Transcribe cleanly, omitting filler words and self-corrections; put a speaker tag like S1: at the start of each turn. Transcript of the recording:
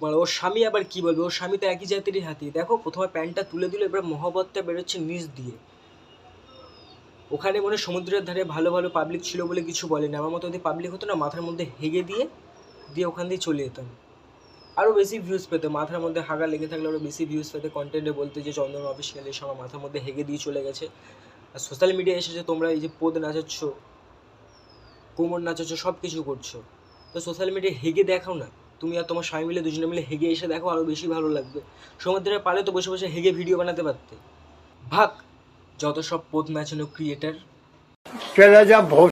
S1: বলো, ওর স্বামী আবার কি বলবে, ওর স্বামী তো একই জাতিরই হাতি। দেখো প্রথমে প্যান্টটা তুলে দিল, এবার মহাবতটা বেরোচ্ছে নিচ দিয়ে। ওখানে মনে হয় সমুদ্রের ধারে ভালো ভালো পাবলিক ছিল বলে কিছু বলেনি। আমার মতো যদি পাবলিক হতো না, মাথার মধ্যে হেগে দিয়ে দিয়ে ওখান দিয়ে চলে যেতাম, আরও বেশি ভিউজ পেতে। মাথার মধ্যে হাগা লেগে থাকলে আরও বেশি ভিউজ পেতে, কন্টেন্টে বলতে যে চন্দন অফিসিয়াল এসে আমার মাথার মধ্যে হেগে দিয়ে চলে গেছে। আর সোশ্যাল মিডিয়া এসেছে, তোমরা এই যে পোদ নাচাচ্ছ, কোমর নাচাচ্ছ, সব কিছু করছো, তো সোশ্যাল মিডিয়ায় হেগে দেখাও না। তুমি আর তোমার স্বামী মিলে দুজনে মিলে হেগে এসে দেখো, আরও বেশি ভালো লাগবে। সমুদ্রে পারে তো বসে বসে হেগে ভিডিও বানাতে পারতে। ভাগ, যত সব পোদ নাচানো ক্রিয়েটার।
S2: চলে যা